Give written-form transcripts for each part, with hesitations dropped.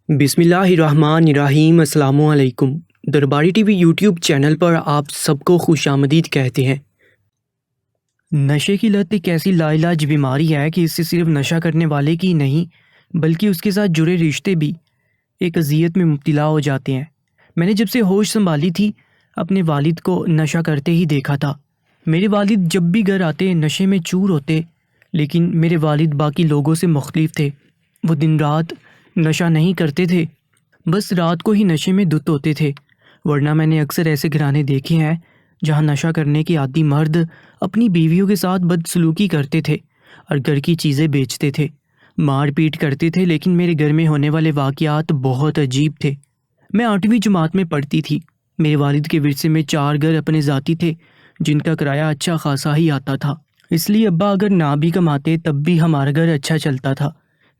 بسم اللہ الرحمن الرحیم۔ السلام علیکم۔ درباری ٹی وی یوٹیوب چینل پر آپ سب کو خوش آمدید کہتے ہیں۔ نشے کی لت ایک ایسی لا علاج بیماری ہے کہ اس سے صرف نشہ کرنے والے کی نہیں بلکہ اس کے ساتھ جڑے رشتے بھی ایک اذیت میں مبتلا ہو جاتے ہیں۔ میں نے جب سے ہوش سنبھالی تھی اپنے والد کو نشہ کرتے ہی دیکھا تھا۔ میرے والد جب بھی گھر آتے نشے میں چور ہوتے، لیکن میرے والد باقی لوگوں سے مختلف تھے۔ وہ دن رات نشہ نہیں کرتے تھے، بس رات کو ہی نشے میں دھت ہوتے تھے، ورنہ میں نے اکثر ایسے گھرانے دیکھے ہیں جہاں نشہ کرنے کے عادی مرد اپنی بیویوں کے ساتھ بدسلوکی کرتے تھے اور گھر کی چیزیں بیچتے تھے، مار پیٹ کرتے تھے۔ لیکن میرے گھر میں ہونے والے واقعات بہت عجیب تھے۔ میں 8ویں جماعت میں پڑھتی تھی۔ میرے والد کے ورثے میں 4 گھر اپنے ذاتی تھے جن کا کرایہ اچھا خاصا ہی آتا تھا، اس لیے ابا اگر نہ بھی کماتے تب بھی ہمارا گھر اچھا چلتا تھا۔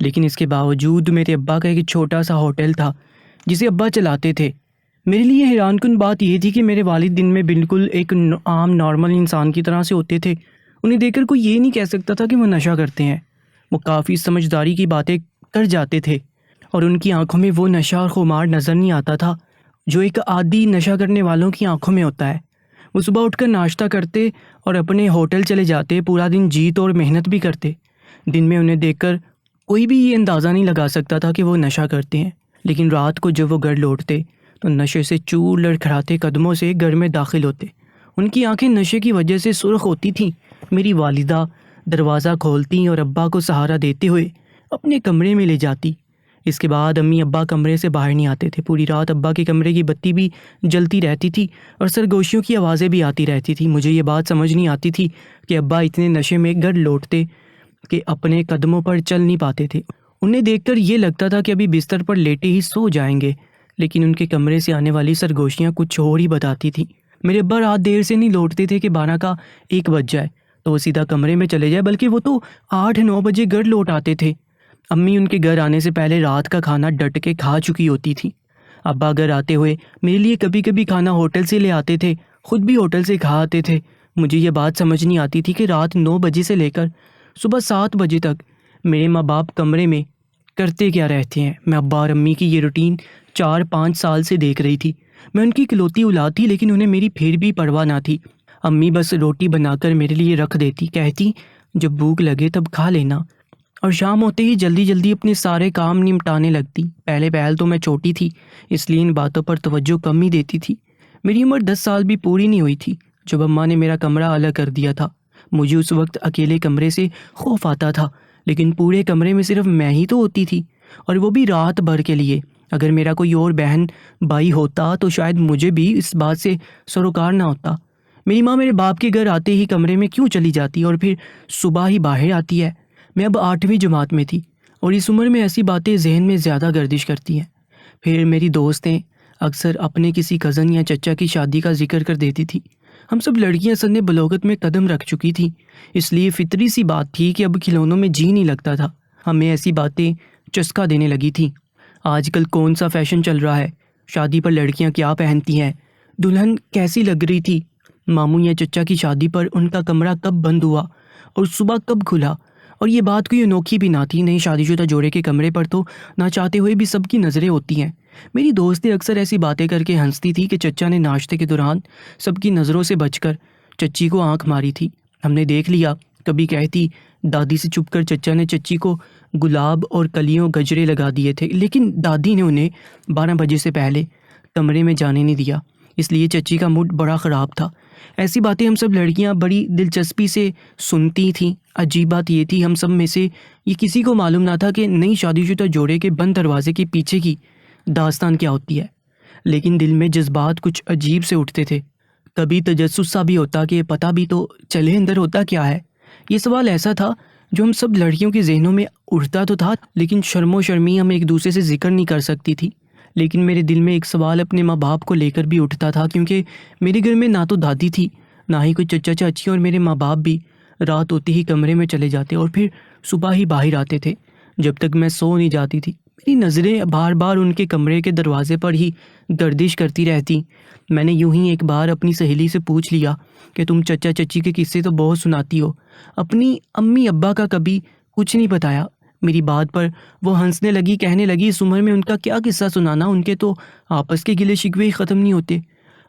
لیکن اس کے باوجود میرے ابا کا ایک چھوٹا سا ہوٹل تھا جسے ابا چلاتے تھے۔ میرے لیے حیران کن بات یہ تھی کہ میرے والد دن میں بالکل ایک عام نارمل انسان کی طرح سے ہوتے تھے۔ انہیں دیکھ کر کوئی یہ نہیں کہہ سکتا تھا کہ وہ نشہ کرتے ہیں۔ وہ کافی سمجھداری کی باتیں کر جاتے تھے اور ان کی آنکھوں میں وہ نشہ اور خمار نظر نہیں آتا تھا جو ایک عادی نشہ کرنے والوں کی آنکھوں میں ہوتا ہے۔ وہ صبح اٹھ کر ناشتہ کرتے اور اپنے ہوٹل چلے جاتے، پورا دن جی توڑ محنت بھی کرتے۔ دن میں انہیں دیکھ کر کوئی بھی یہ اندازہ نہیں لگا سکتا تھا کہ وہ نشہ کرتے ہیں، لیکن رات کو جب وہ گھر لوٹتے تو نشے سے چور لڑکھڑاتے قدموں سے گھر میں داخل ہوتے۔ ان کی آنکھیں نشے کی وجہ سے سرخ ہوتی تھیں۔ میری والدہ دروازہ کھولتی اور ابا کو سہارا دیتے ہوئے اپنے کمرے میں لے جاتی۔ اس کے بعد امی ابا کمرے سے باہر نہیں آتے تھے۔ پوری رات ابا کے کمرے کی بتی بھی جلتی رہتی تھی اور سرگوشیوں کی آوازیں بھی آتی رہتی تھی۔ مجھے یہ بات سمجھ نہیں آتی تھی کہ ابا اتنے نشے میں گھر لوٹتے کہ اپنے قدموں پر چل نہیں پاتے تھے۔ انہیں دیکھ کر یہ لگتا تھا کہ ابھی بستر پر لیٹے ہی سو جائیں گے، لیکن ان کے کمرے سے آنے والی سرگوشیاں کچھ اور ہی بتاتی تھیں۔ میرے ابا رات دیر سے نہیں لوٹتے تھے کہ 12 کا 1 بج جائے تو وہ سیدھا کمرے میں چلے جائے، بلکہ وہ تو 8-9 بجے گھر لوٹ آتے تھے۔ امی ان کے گھر آنے سے پہلے رات کا کھانا ڈٹ کے کھا چکی ہوتی تھی۔ ابا گھر آتے ہوئے میرے لیے کبھی کبھی کھانا ہوٹل سے لے آتے تھے، خود بھی ہوٹل سے کھا آتے تھے۔ مجھے یہ بات سمجھ نہیں آتی تھی کہ رات 9 بجے سے لے کر صبح 7 بجے تک میرے ماں باپ کمرے میں کرتے کیا رہتے ہیں۔ میں ابا اور امی کی یہ روٹین 4-5 سال سے دیکھ رہی تھی۔ میں ان کی اکلوتی اولاد تھی، لیکن انہیں میری پھر بھی پرواہ نہ تھی۔ امی بس روٹی بنا کر میرے لیے رکھ دیتی، کہتی جب بھوک لگے تب کھا لینا، اور شام ہوتے ہی جلدی جلدی اپنے سارے کام نمٹانے لگتی۔ پہل تو میں چھوٹی تھی، اس لیے ان باتوں پر توجہ کم ہی دیتی تھی۔ میری عمر 10 سال بھی پوری نہیں ہوئی تھی جب اماں نے میرا کمرہ الگ کر دیا تھا۔ مجھے اس وقت اکیلے کمرے سے خوف آتا تھا، لیکن پورے کمرے میں صرف میں ہی تو ہوتی تھی، اور وہ بھی رات بھر کے لیے۔ اگر میرا کوئی اور بہن بھائی ہوتا تو شاید مجھے بھی اس بات سے سروکار نہ ہوتا۔ میری ماں میرے باپ کے گھر آتے ہی کمرے میں کیوں چلی جاتی اور پھر صبح ہی باہر آتی ہے؟ میں اب 8ویں جماعت میں تھی اور اس عمر میں ایسی باتیں ذہن میں زیادہ گردش کرتی ہیں۔ پھر میری دوستیں اکثر اپنے کسی کزن یا چچا کی شادی کا ذکر کر دیتی تھی۔ ہم سب لڑکیاں سن بلوغت میں قدم رکھ چکی تھیں، اس لیے فطری سی بات تھی کہ اب کھلونوں میں جی نہیں لگتا تھا۔ ہمیں ایسی باتیں چسکا دینے لگی تھیں۔ آج کل کون سا فیشن چل رہا ہے، شادی پر لڑکیاں کیا پہنتی ہیں، دلہن کیسی لگ رہی تھی، ماموں یا چچا کی شادی پر ان کا کمرہ کب بند ہوا اور صبح کب کھلا، اور یہ بات کوئی انوکھی بھی نہ تھی۔ نئی شادی شدہ جوڑے کے کمرے پر تو نہ چاہتے ہوئے بھی سب کی نظریں ہوتی ہیں۔ میری دوستیں اکثر ایسی باتیں کر کے ہنستی تھی کہ چچا نے ناشتے کے دوران سب کی نظروں سے بچ کر چچی کو آنکھ ماری تھی۔ ہم نے دیکھ لیا، کبھی کہتی دادی سے چھپ کر چچا نے چچی کو گلاب اور کلیوں گجرے لگا دیے تھے، لیکن دادی نے انہیں 12 بجے سے پہلے کمرے میں جانے نہیں دیا، اس لیے چچی کا موڈ بڑا خراب تھا۔ ایسی باتیں ہم سب لڑکیاں بڑی دلچسپی سے سنتی تھیں۔ عجیب بات یہ تھی، ہم سب میں سے یہ کسی کو معلوم نہ تھا کہ نئی شادی شدہ جوڑے کے بند دروازے کے پیچھے کی داستان کیا ہوتی ہے، لیکن دل میں جذبات کچھ عجیب سے اٹھتے تھے۔ کبھی تجسس سا بھی ہوتا کہ پتہ بھی تو چلے اندر ہوتا کیا ہے۔ یہ سوال ایسا تھا جو ہم سب لڑکیوں کے ذہنوں میں اٹھتا تو تھا، لیکن شرم و شرمی ہم ایک دوسرے سے ذکر نہیں کر سکتی تھی۔ لیکن میرے دل میں ایک سوال اپنے ماں باپ کو لے کر بھی اٹھتا تھا، کیونکہ میرے گھر میں نہ تو دادی تھی، نہ ہی کوئی چچا چاچی، اور میرے ماں باپ بھی رات ہوتے ہی کمرے میں چلے جاتے اور پھر صبح ہی باہر آتے تھے۔ جب تک میں سو نہیں جاتی تھی میری نظریں بار بار ان کے کمرے کے دروازے پر ہی گردش کرتی رہتی۔ میں نے یوں ہی ایک بار اپنی سہیلی سے پوچھ لیا کہ تم چچا چچی کے قصے تو بہت سناتی ہو، اپنی امی ابا کا کبھی کچھ نہیں بتایا۔ میری بات پر وہ ہنسنے لگی، کہنے لگی اس عمر میں ان کا کیا قصہ سنانا، ان کے تو آپس کے گلے شکوے ہی ختم نہیں ہوتے۔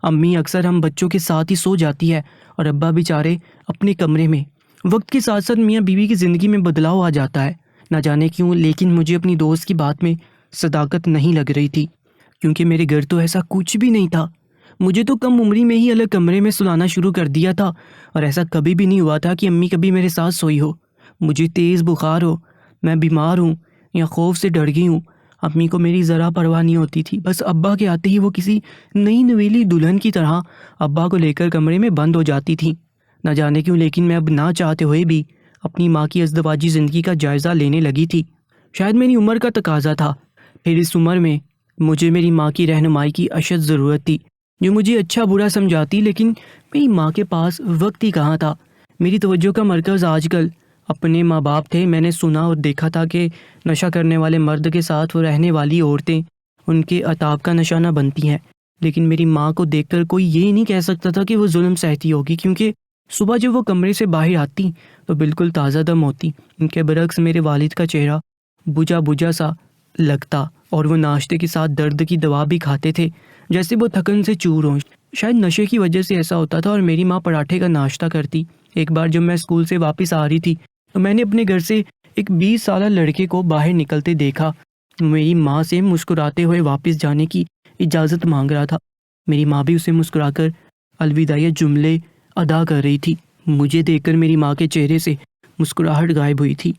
امی اکثر ہم بچوں کے ساتھ ہی سو جاتی ہے اور ابا بیچارے اپنے کمرے میں۔ وقت کے ساتھ ساتھ میاں بیوی کی زندگی میں بدلاؤ آ جاتا ہے، نہ جانے کیوں، لیکن مجھے اپنی دوست کی بات میں صداقت نہیں لگ رہی تھی، کیونکہ میرے گھر تو ایسا کچھ بھی نہیں تھا۔ مجھے تو کم عمری میں ہی الگ کمرے میں سلانا شروع کر دیا تھا، اور ایسا کبھی بھی نہیں ہوا تھا کہ امی کبھی میرے ساتھ سوئی ہو۔ مجھے تیز بخار ہو، میں بیمار ہوں یا خوف سے ڈر گئی ہوں، امی کو میری ذرا پرواہ نہیں ہوتی تھی۔ بس ابا کے آتے ہی وہ کسی نئی نویلی دلہن کی طرح ابا کو لے کر کمرے میں بند ہو جاتی تھی، نہ جانے کیوں، لیکن میں اب نہ چاہتے ہوئے بھی اپنی ماں کی ازدواجی زندگی کا جائزہ لینے لگی تھی۔ شاید میری عمر کا تقاضا تھا، پھر اس عمر میں مجھے میری ماں کی رہنمائی کی اشد ضرورت تھی، جو مجھے اچھا برا سمجھاتی، لیکن میری ماں کے پاس وقت ہی کہاں تھا۔ میری توجہ کا مرکز آج کل اپنے ماں باپ تھے۔ میں نے سنا اور دیکھا تھا کہ نشہ کرنے والے مرد کے ساتھ وہ رہنے والی عورتیں ان کے عتاب کا نشانہ بنتی ہیں، لیکن میری ماں کو دیکھ کر کوئی یہ نہیں کہہ سکتا تھا کہ وہ ظلم سہتی ہوگی، کیونکہ صبح جب وہ کمرے سے باہر آتی تو بالکل تازہ دم ہوتی۔ ان کے برعکس میرے والد کا چہرہ بجھا بجھا سا لگتا، اور وہ ناشتے کے ساتھ درد کی دوا بھی کھاتے تھے، جیسے وہ تھکن سے چور ہوں۔ شاید نشے کی وجہ سے ایسا ہوتا تھا۔ اور میری ماں پراٹھے کا ناشتہ کرتی۔ ایک بار جب میں اسکول سے واپس آ رہی تھی تو میں نے اپنے گھر سے ایک 20 سالہ لڑکے کو باہر نکلتے دیکھا، میری ماں سے مسکراتے ہوئے واپس جانے کی اجازت مانگ رہا تھا۔ میری ماں بھی اسے مسکرا کر الوداعی جملے ادا کر رہی تھی۔ مجھے دیکھ کر میری ماں کے چہرے سے مسکراہٹ غائب ہوئی تھی۔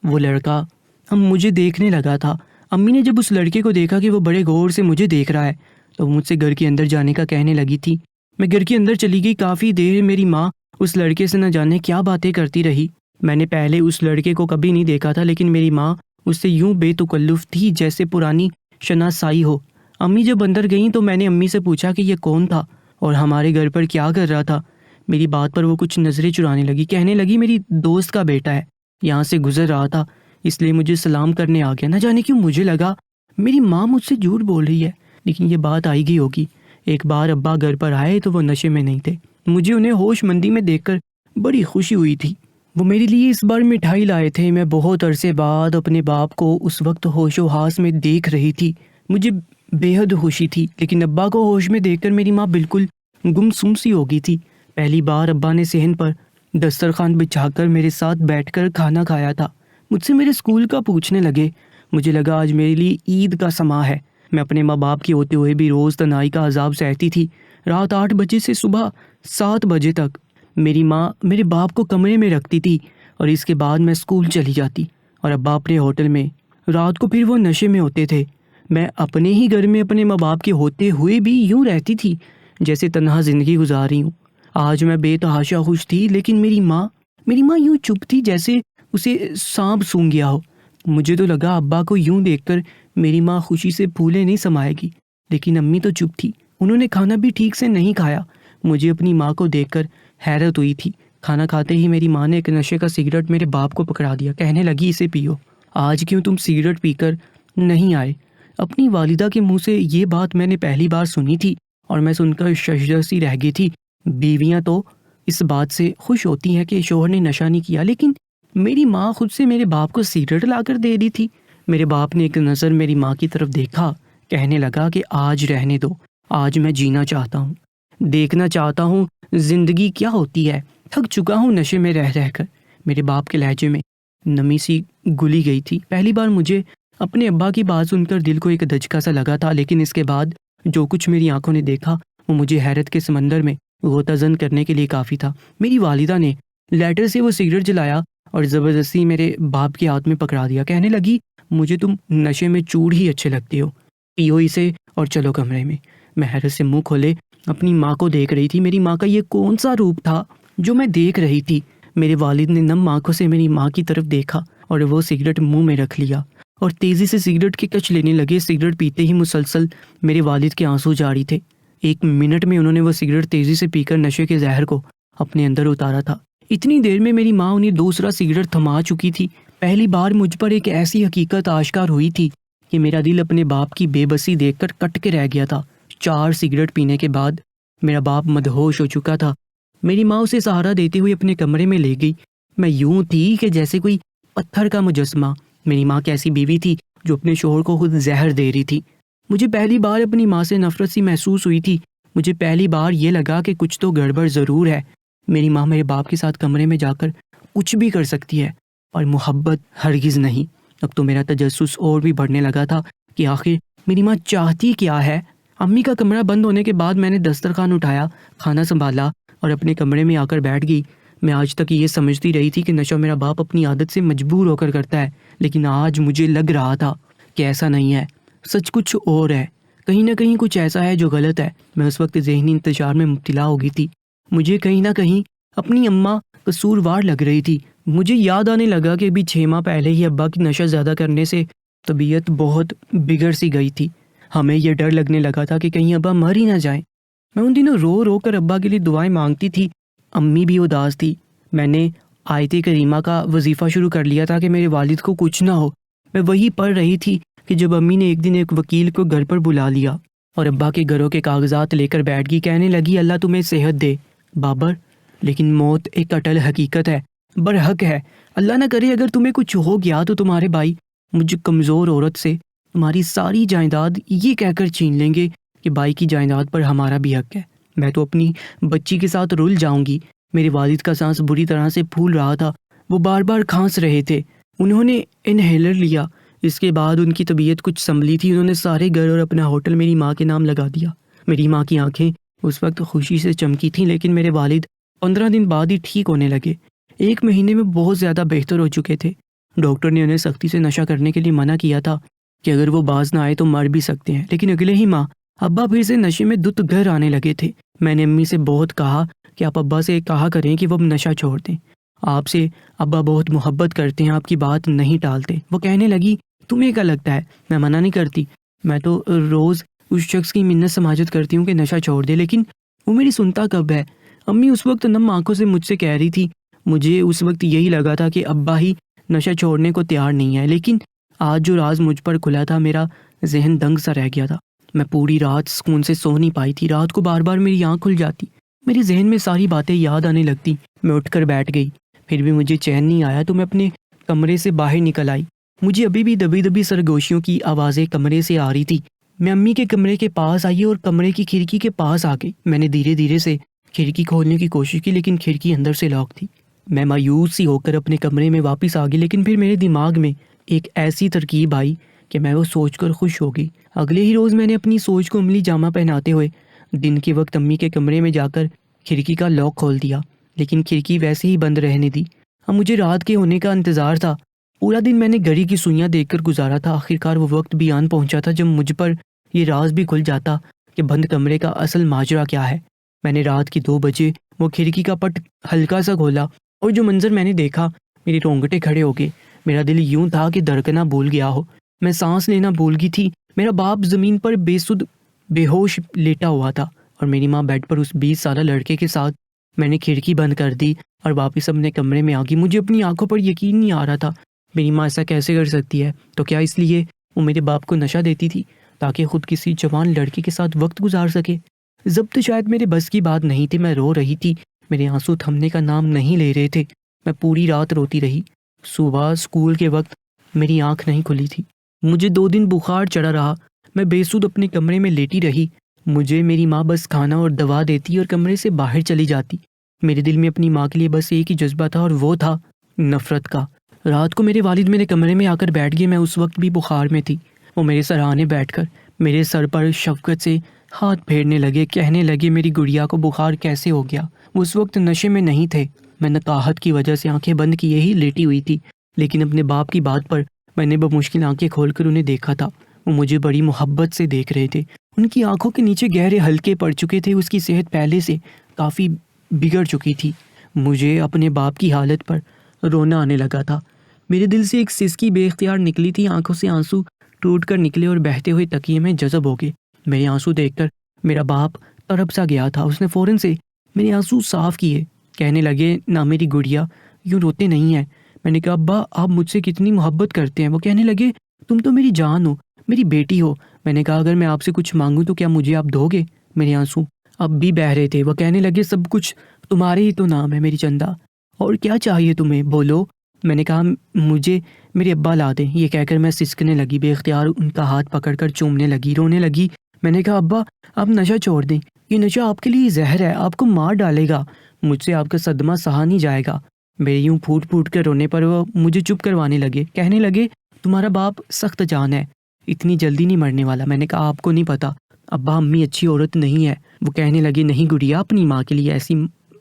وہ لڑکا ہم مجھے دیکھنے لگا تھا۔ امی نے جب اس لڑکے کو دیکھا کہ وہ بڑے غور سے مجھے دیکھ رہا ہے تو مجھ سے گھر کے اندر جانے کا کہنے لگی تھی۔ میں گھر کے اندر چلی گئی۔ کافی دیر میری ماں اس لڑکے سے نہ جانے کیا باتیں کرتی رہی۔ میں نے پہلے اس لڑکے کو کبھی نہیں دیکھا تھا، لیکن میری ماں اس سے یوں بے تکلف تھی جیسے پرانی شناسائی ہو۔ امی جب اندر گئیں تو میں نے امی سے پوچھا کہ یہ کون تھا اور ہمارے گھر پر کیا کر رہا تھا۔ میری بات پر وہ کچھ نظریں چرانے لگی، کہنے لگی میری دوست کا بیٹا ہے، یہاں سے گزر رہا تھا اس لیے مجھے سلام کرنے آ گیا۔ نہ جانے کیوں مجھے لگا میری ماں مجھ سے جھوٹ بول رہی ہے، لیکن یہ بات آئی گئی ہوگی۔ ایک بار ابا گھر پر آئے تو وہ نشے میں نہیں تھے۔ مجھے انہیں ہوش مندی میں دیکھ کر بڑی خوشی ہوئی تھی۔ وہ میرے لیے اس بار مٹھائی لائے تھے۔ میں بہت عرصے بعد اپنے باپ کو اس وقت ہوش و حواس میں دیکھ رہی تھی۔ مجھے بے حد خوشی تھی، لیکن ابا کو ہوش میں دیکھ کر میری ماں بالکل گمسم سی ہو گئی تھی۔ پہلی بار ابا نے صحن پر دسترخوان بچھا کر میرے ساتھ بیٹھ کر کھانا کھایا تھا۔ مجھ سے میرے اسکول کا پوچھنے لگے۔ مجھے لگا آج میرے لیے عید کا سماں ہے۔ میں اپنے ماں باپ کے ہوتے ہوئے بھی روز تنہائی کا عذاب سہتی تھی۔ رات 8 بجے سے صبح 7 بجے تک میری ماں میرے باپ کو کمرے میں رکھتی تھی، اور اس کے بعد میں اسکول چلی جاتی اور ابا اپنے ہوٹل میں۔ رات کو پھر وہ نشے میں ہوتے تھے۔ میں اپنے ہی گھر میں اپنے ماں باپ کے ہوتے ہوئے بھی یوں رہتی تھی جیسے تنہا زندگی گزار رہی ہوں۔ آج میں بے تحاشا خوش تھی، لیکن میری ماں یوں چپ تھی جیسے اسے سانپ سونگھ گیا ہو۔ مجھے تو لگا ابا کو یوں دیکھ کر میری ماں خوشی سے پھولے نہیں سمائے گی، لیکن امی تو چپ تھی۔ انہوں نے کھانا بھی ٹھیک سے نہیں کھایا۔ مجھے اپنی ماں کو دیکھ کر حیرت ہوئی تھی۔ کھانا کھاتے ہی میری ماں نے ایک نشے کا سگریٹ میرے باپ کو پکڑا دیا، کہنے لگی اسے پیو، آج کیوں تم سگریٹ پی کر نہیں آئے؟ اپنی والدہ کے منہ سے یہ بات میں نے پہلی بار سنی تھی، اور میں سن کر ششدر سی رہ گئی تھی۔ بیویاں تو اس بات سے خوش ہوتی ہیں کہ شوہر نے نشہ نہیں کیا، لیکن میری ماں خود سے میرے باپ کو سگریٹ لا کر دے دی تھی۔ میرے باپ نے ایک نظر میری ماں کی طرف دیکھا، کہنے لگا کہ آج رہنے دو، آج میں جینا چاہتا ہوں، دیکھنا چاہتا ہوں زندگی کیا ہوتی ہے، تھک چکا ہوں نشے میں رہ کر۔ میرے باپ کے لہجے میں نمی سی گلی گئی تھی۔ پہلی بار مجھے اپنے ابا کی بات سن کر دل کو ایک دھچکا سا لگا تھا، لیکن اس کے بعد جو کچھ میری آنکھوں نے دیکھا وہ مجھے حیرت کے سمندر میں غوطہ زن کرنے کے لیے کافی تھا۔ میری والدہ نے لیٹر سے وہ سگریٹ جلایا اور زبردستی میرے باپ کے ہاتھ میں پکڑا دیا، کہنے لگی مجھے تم نشے میں چوڑ ہی اچھے لگتے ہو، پیو اسے اور چلو کمرے میں۔ میں حیرت سے منہ کھولے اپنی ماں کو دیکھ رہی تھی۔ میری ماں کا یہ کون سا روپ تھا جو میں دیکھ رہی تھی؟ میرے والد نے نم آنکھوں سے میری ماں کی طرف دیکھا اور وہ سگریٹ منہ میں رکھ لیا اور تیزی سے سگریٹ کے کچ لینے لگے۔ سگریٹ پیتے ہی مسلسل میرے والد کے آنسو جاری تھے۔ 1 منٹ میں انہوں نے وہ سگریٹ تیزی سے پی کر نشے کے زہر کو اپنے اندر اتارا تھا۔ اتنی دیر میں میری ماں انہیں دوسرا سگریٹ تھما چکی تھی۔ پہلی بار مجھ پر ایک ایسی حقیقت آشکار ہوئی تھی کہ میرا دل اپنے باپ کی بے بسی دیکھ کر کٹ کے رہ گیا تھا۔ 4 سگریٹ پینے کے بعد میرا باپ مدہوش ہو چکا تھا۔ میری ماں اسے سہارا دیتے ہوئے اپنے کمرے میں لے گئی۔ میں یوں تھی کہ جیسے کوئی پتھر کا مجسمہ، میری ماں کیسی بیوی تھی جو اپنے شوہر کو خود زہر دے رہی تھی۔ مجھے پہلی بار اپنی ماں سے نفرت سی محسوس ہوئی تھی۔ مجھے پہلی بار یہ لگا کہ کچھ تو گڑبڑ ضرور ہے۔ میری ماں میرے باپ کے ساتھ کمرے میں جا کر کچھ بھی کر سکتی ہے، اور محبت ہرگز نہیں۔ اب تو میرا تجسس اور بھی بڑھنے لگا تھا کہ آخر میری ماں چاہتی کیا ہے۔ امی کا کمرہ بند ہونے کے بعد میں نے دسترخوان اٹھایا، کھانا سنبھالا اور اپنے کمرے میں آ کر بیٹھ گئی۔ میں آج تک یہ سمجھتی رہی تھی کہ نشہ میرا باپ اپنی عادت سے مجبور ہو کر کرتا ہے، لیکن آج مجھے لگ رہا تھا کہ ایسا نہیں ہے، سچ کچھ اور ہے۔ کہیں نہ کہیں کچھ ایسا ہے جو غلط ہے۔ میں اس وقت ذہنی انتشار میں مبتلا ہو گئی تھی۔ مجھے کہیں نہ کہیں اپنی اماں قصوروار لگ رہی تھی۔ مجھے یاد آنے لگا کہ ابھی 6 ماہ پہلے ہی ابا کی نشہ زیادہ کرنے سے طبیعت بہت بگڑ سی گئی تھی۔ ہمیں یہ ڈر لگنے لگا تھا کہ کہیں ابا مر ہی نہ جائیں۔ میں ان دنوں رو رو کر ابا کے لیے دعائیں مانگتی تھی۔ امی بھی اداس تھی۔ میں نے آیت کریمہ کا وظیفہ شروع کر لیا تھا کہ میرے والد کو کچھ نہ ہو۔ میں وہی پڑھ رہی تھی کہ جب امی نے ایک دن ایک وکیل کو گھر پر بلا لیا اور ابا کے گھروں کے کاغذات لے کر بیٹھ گئی، کہنے لگی اللہ تمہیں صحت دے بابر، لیکن موت ایک اٹل حقیقت ہے، برحق ہے۔ اللہ نہ کرے اگر تمہیں کچھ ہو گیا تو تمہارے بھائی مجھ کمزور عورت سے تمہاری ساری جائیداد یہ کہہ کر چھین لیں گے کہ بھائی کی جائیداد پر ہمارا بھی حق ہے۔ میں تو اپنی بچی کے ساتھ رل جاؤں گی۔ میرے والد کا سانس بری طرح سے پھول رہا تھا، وہ بار بار کھانس رہے تھے۔ انہوں نے انہیلر لیا، اس کے بعد ان کی طبیعت کچھ سنبھلی تھی۔ انہوں نے سارے گھر اور اپنا ہوٹل میری ماں کے نام لگا دیا۔ میری ماں کی آنکھیں اس وقت خوشی سے چمکی تھیں، لیکن میرے والد 15 دن بعد ہی ٹھیک ہونے لگے۔ 1 مہینے میں بہت زیادہ بہتر ہو چکے تھے۔ ڈاکٹر نے انہیں سختی سے نشہ کرنے کے لیے منع کیا تھا کہ اگر وہ باز نہ آئے تو مر بھی سکتے ہیں، لیکن اگلے ہی ماہ ابا پھر سے نشے میں دت گھر آنے لگے تھے۔ میں نے امی سے بہت کہا کہ آپ ابا سے کہا کریں کہ وہ اب نشہ چھوڑ دیں، آپ سے ابا بہت محبت کرتے ہیں، آپ کی بات نہیں ٹالتے۔ وہ کہنے لگی تمہیں کیا لگتا ہے میں منع نہیں کرتی، میں تو روز اس شخص کی منت سماجت کرتی ہوں کہ نشہ چھوڑ دے، لیکن وہ میری سنتا کب ہے۔ امی اس وقت نم آنکھوں سے مجھ سے کہہ رہی تھی۔ مجھے اس وقت یہی لگا تھا کہ ابا ہی نشہ چھوڑنے کو تیار نہیں ہے، لیکن آج جو راز مجھ پر کھلا تھا میرا ذہن دنگ سا رہ گیا تھا۔ میں پوری رات سکون سے سو نہیں پائی تھی۔ رات کو بار بار میری آنکھ کھل جاتی، میرے ذہن میں ساری باتیں یاد آنے لگتی۔ میں اٹھ کر بیٹھ گئی، پھر بھی مجھے چین نہیں آیا تو میں اپنے کمرے سے باہر نکل آئی۔ مجھے ابھی بھی دبی دبی سرگوشیوں کی آوازیں کمرے سے آ رہی تھی۔ میں امی کے کمرے کے پاس آئی اور کمرے کی کھڑکی کے پاس آ گئی۔ میں نے دھیرے دھیرے سے کھڑکی کھولنے کی کوشش کی، لیکن کھڑکی اندر سے لاک تھی۔ میں مایوس سی ہو کر اپنے کمرے میں واپس آ گئی، لیکن پھر میرے دماغ میں ایک ایسی ترکیب آئی کہ میں وہ سوچ کر خوش ہو گئی۔ اگلے ہی روز میں نے اپنی سوچ کو عملی جامہ پہناتے ہوئے دن کے وقت امی کے کمرے میں جا کر کھڑکی کا لاک کھول دیا، لیکن کھڑکی ویسے ہی بند رہنے دی۔ اب مجھے رات کے ہونے کا انتظار تھا۔ پورا دن میں نے گھڑی کی سوئیاں دیکھ کر گزارا تھا۔ آخرکار وہ وقت بھی آن پہنچا تھا جب مجھ پر یہ راز بھی کھل جاتا کہ بند کمرے کا اصل ماجرا کیا ہے۔ میں نے رات کی 2 بجے وہ کھڑکی کا پٹ ہلکا سا کھولا اور جو منظر میں نے دیکھا میرے رونگٹے کھڑے ہو گئے۔ میرا دل یوں تھا کہ دھڑکنا بھول گیا ہو، میں سانس لینا بھول گئی تھی۔ میرا باپ زمین پر بے سدھ بے ہوش لیٹا ہوا تھا اور میری ماں بیڈ پر اس 20 سالہ لڑکے کے ساتھ۔ میں نے کھڑکی بند کر دی اور واپس اپنے کمرے میں آ گئی۔ مجھے اپنی آنکھوں پر یقین نہیں آ رہا تھا۔ میری ماں ایسا کیسے کر سکتی ہے؟ تو کیا اس لیے وہ میرے باپ کو نشہ دیتی تھی تاکہ خود کسی جوان لڑکے کے ساتھ وقت گزار سکے؟ ضبط شاید میرے بس کی بات نہیں تھی۔ میں رو رہی تھی، میرے آنسو تھمنے کا نام نہیں لے رہے تھے۔ میں پوری رات روتی رہی۔ صبح اسکول کے وقت میری آنکھ نہیں کھلی تھی۔ مجھے 2 دن بخار چڑھا رہا۔ میں بے سود اپنے کمرے میں لیٹی رہی۔ مجھے میری ماں بس کھانا اور دوا دیتی اور کمرے سے باہر چلی جاتی۔ میرے دل میں اپنی ماں کے لیے بس ایک ہی جذبہ تھا اور وہ تھا نفرت کا۔ رات کو میرے والد میرے کمرے میں آ کر بیٹھ گئے۔ میں اس وقت بھی بخار میں تھی۔ وہ میرے سرانے بیٹھ کر میرے سر پر شفقت سے ہاتھ پھیرنے لگے، کہنے لگے میری گڑیا کو بخار کیسے ہو گیا؟ وہ اس وقت نشے میں نہیں تھے۔ میں نقاہت کی وجہ سے آنکھیں بند کیے ہی لیٹی ہوئی تھی، لیکن اپنے باپ کی بات پر میں نے بمشکل آنکھیں کھول کر انہیں دیکھا تھا۔ وہ مجھے بڑی محبت سے دیکھ رہے تھے۔ ان کی آنکھوں کے نیچے گہرے ہلکے پڑ چکے تھے۔ اس کی صحت پہلے سے کافی بگڑ چکی تھی۔ مجھے اپنے باپ کی حالت پر رونا آنے لگا تھا۔ میرے دل سے ایک سسکی بے اختیار نکلی تھی۔ آنکھوں سے آنسو ٹوٹ کر نکلے اور بہتے ہوئے تکیے میں جذب ہو گئے۔ میرے آنسو دیکھ کر میرا باپ تڑپ سا گیا تھا۔ اس نے فوراً سے میرے آنسو صاف کیے، کہنے لگے نہ میری گڑیا یوں روتے نہیں ہیں۔ میں نے کہا ابا آپ مجھ سے کتنی محبت کرتے ہیں۔ وہ کہنے لگے تم تو میری جان ہو، میری بیٹی ہو۔ میں نے کہا اگر میں آپ سے کچھ مانگوں تو کیا مجھے آپ دو گے؟ میرے آنسو اب بھی بہہ رہے تھے۔ وہ کہنے لگے سب کچھ تمہارے ہی تو نام ہے میری چندا، اور کیا چاہیے تمہیں بولو۔ میں نے کہا مجھے میرے ابا لا دیں۔ یہ کہہ کر میں سسکنے لگی، بے اختیار ان کا ہاتھ پکڑ کر چومنے لگی، رونے لگی۔ میں نے کہا ابا آپ نشہ چھوڑ دیں، یہ نشہ آپ کے لیے زہر ہے، آپ کو مار ڈالے گا، مجھ سے آپ کا صدمہ سہا نہیں جائے گا۔ میرے یوں پھوٹ پھوٹ کر رونے پر وہ مجھے چپ کروانے لگے، کہنے لگے تمہارا باپ سخت جان ہے، اتنی جلدی نہیں مرنے والا۔ میں نے کہا آپ کو نہیں پتا، ابا امی اچھی عورت نہیں ہے۔ وہ کہنے لگے نہیں گڑیا، اپنی ماں کے لیے ایسی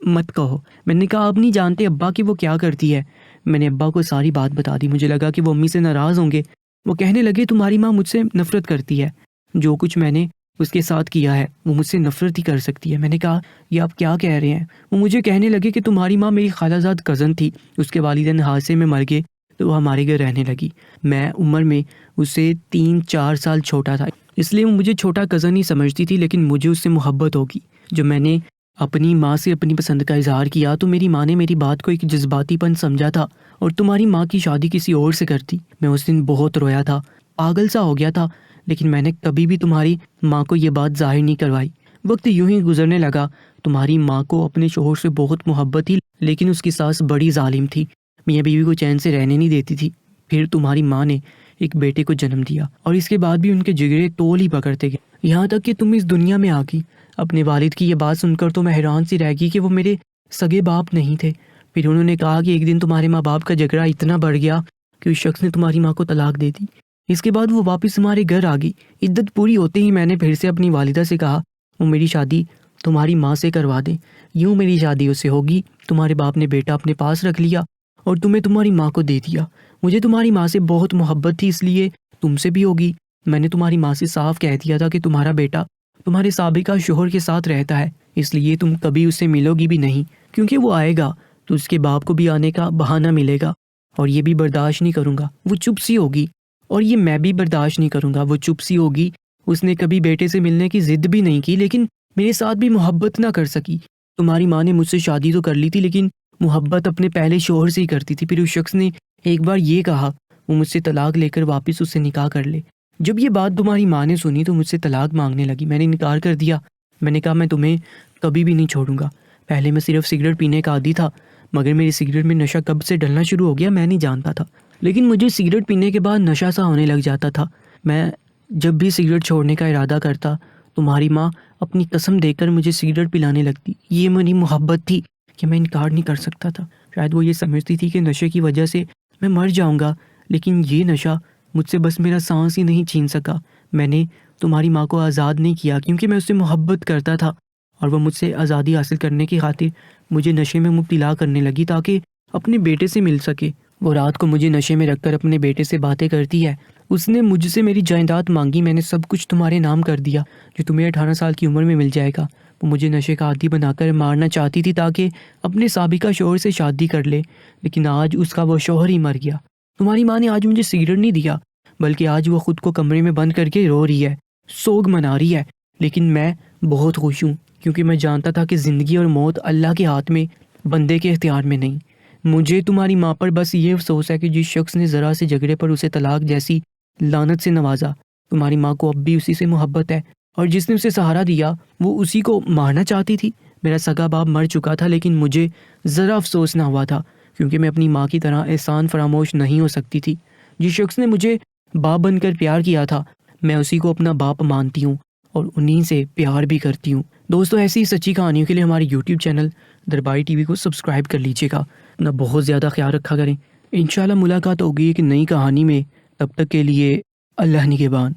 مت کہو۔ میں نے کہا آپ نہیں جانتے ابا کہ وہ کیا کرتی ہے۔ میں نے ابا کو ساری بات بتا دی، مجھے لگا کہ وہ امی سے ناراض ہوں گے۔ وہ کہنے لگے تمہاری ماں مجھ سے نفرت کرتی ہے، جو کچھ میں نے اس کے ساتھ کیا ہے وہ مجھ سے نفرت ہی کر سکتی ہے۔ میں نے کہا یہ آپ کیا کہہ رہے ہیں؟ وہ مجھے کہنے لگے کہ تمہاری ماں میری خالہ زاد کزن تھی، اس کے والدین حادثے میں مر گئے تو وہ ہمارے گھر رہنے لگی۔ میں عمر میں اس سے 3-4 سال چھوٹا تھا، اس لیے وہ مجھے چھوٹا کزن ہی سمجھتی تھی، لیکن مجھے اس سے محبت ہوگی۔ جب میں نے اپنی ماں سے اپنی پسند کا اظہار کیا تو میری ماں نے میری بات کو ایک جذباتی پن سمجھا تھا اور تمہاری ماں کی شادی کسی اور سے کرتی۔ میں اس دن بہت رویا تھا، پاگل سا ہو گیا تھا، لیکن میں نے کبھی بھی تمہاری ماں کو یہ بات ظاہر نہیں کروائی۔ وقت یوں ہی گزرنے لگا، تمہاری ماں کو اپنے شوہر سے بہت محبت تھی، لیکن اس کی ساس بڑی ظالم تھی، میاں بیوی کو چین سے رہنے نہیں دیتی تھی۔ پھر تمہاری ماں نے ایک بیٹے کو جنم دیا اور اس کے بعد بھی ان کے جگرے تول ہی پکڑتے گئے، یہاں تک کہ تم اس دنیا میں آ گئی۔ اپنے والد کی یہ بات سن کر تو میں حیران سی رہ گئی کہ وہ میرے سگے باپ نہیں تھے۔ پھر انہوں نے کہا کہ ایک دن تمہارے ماں باپ کا جھگڑا اتنا بڑھ گیا کہ اس شخص نے تمہاری ماں کو طلاق دے دی۔ اس کے بعد وہ واپس ہمارے گھر آ گئی۔ عدت پوری ہوتے ہی میں نے پھر سے اپنی والدہ سے کہا وہ میری شادی تمہاری ماں سے کروا دیں، یوں میری شادی اس سے ہوگی۔ تمہارے باپ نے بیٹا اپنے پاس رکھ لیا اور تمہیں تمہاری ماں کو دے دیا۔ مجھے تمہاری ماں سے بہت محبت تھی، اس لیے تم سے بھی ہوگی۔ میں نے تمہاری ماں سے صاف کہہ دیا تھا کہ تمہارا بیٹا تمہارے سابقہ شوہر کے ساتھ رہتا ہے، اس لیے تم کبھی اس سے ملو گی بھی نہیں، کیونکہ وہ آئے گا تو اس کے باپ کو بھی آنے کا بہانہ ملے گا، اور یہ بھی برداشت نہیں کروں گا۔ وہ چپ سی ہوگی اور یہ میں بھی برداشت نہیں کروں گا، وہ چپ سی ہوگی۔ اس نے کبھی بیٹے سے ملنے کی ضد بھی نہیں کی، لیکن میرے ساتھ بھی محبت نہ کر سکی۔ تمہاری ماں نے مجھ سے شادی تو کر لی تھی، لیکن محبت اپنے پہلے شوہر سے ہی کرتی تھی۔ پھر اس شخص نے ایک بار یہ کہا وہ مجھ سے طلاق لے کر واپس اس سے نکاح کر لے۔ جب یہ بات تمہاری ماں نے سنی تو مجھ سے طلاق مانگنے لگی۔ میں نے انکار کر دیا۔ میں نے کہا میں تمہیں کبھی بھی نہیں چھوڑوں گا۔ پہلے میں صرف سگریٹ پینے کا عادی تھا، مگر میری سگریٹ میں نشہ کب سے ڈلنا شروع ہو گیا میں نہیں جانتا تھا، لیکن مجھے سگریٹ پینے کے بعد نشہ سا ہونے لگ جاتا تھا۔ میں جب بھی سگریٹ چھوڑنے کا ارادہ کرتا تمہاری ماں اپنی قسم دے کر مجھے سگریٹ پلانے لگتی۔ یہ میری محبت تھی کہ میں انکار نہیں کر سکتا تھا۔ شاید وہ یہ سمجھتی تھی کہ نشے کی وجہ سے میں مر جاؤں گا، لیکن یہ نشہ مجھ سے بس میرا سانس ہی نہیں چھین سکا۔ میں نے تمہاری ماں کو آزاد نہیں کیا کیونکہ میں اس سے محبت کرتا تھا، اور وہ مجھ سے آزادی حاصل کرنے کی خاطر مجھے نشے میں مبتلا کرنے لگی تاکہ اپنے بیٹے سے مل سکے۔ وہ رات کو مجھے نشے میں رکھ کر اپنے بیٹے سے باتیں کرتی ہے۔ اس نے مجھ سے میری جائیداد مانگی، میں نے سب کچھ تمہارے نام کر دیا جو تمہیں 18 سال کی عمر میں مل جائے گا۔ وہ مجھے نشے کا عادی بنا کر مارنا چاہتی تھی تاکہ اپنے سابقہ شوہر سے شادی کر لے، لیکن آج اس کا وہ شوہر ہی مر گیا۔ تمہاری ماں نے آج مجھے سگریٹ نہیں دیا، بلکہ آج وہ خود کو کمرے میں بند کر کے رو رہی ہے، سوگ منا رہی ہے، لیکن میں بہت خوش ہوں کیونکہ میں جانتا تھا کہ زندگی اور موت اللہ کے ہاتھ میں، بندے کے اختیار میں نہیں۔ مجھے تمہاری ماں پر بس یہ افسوس ہے کہ جس شخص نے ذرا سے جھگڑے پر اسے طلاق جیسی لعنت سے نوازا، تمہاری ماں کو اب بھی اسی سے محبت ہے، اور جس نے اسے سہارا دیا وہ اسی کو مارنا چاہتی تھی۔ میرا سگا باپ مر چکا تھا، لیکن مجھے ذرا افسوس نہ ہوا تھا کیونکہ میں اپنی ماں کی طرح احسان فراموش نہیں ہو سکتی تھی۔ جس شخص نے مجھے باپ بن کر پیار کیا تھا میں اسی کو اپنا باپ مانتی ہوں اور انہی سے پیار بھی کرتی ہوں۔ دوستو ایسی سچی کہانیوں کے لیے ہمارے یوٹیوب چینل درباری ٹی وی کو سبسکرائب کر لیجیے گا۔ اپنا بہت زیادہ خیال رکھا کریں۔ انشاءاللہ ملاقات ہوگی ایک نئی کہانی میں، تب تک کے لیے اللہ نگہبان۔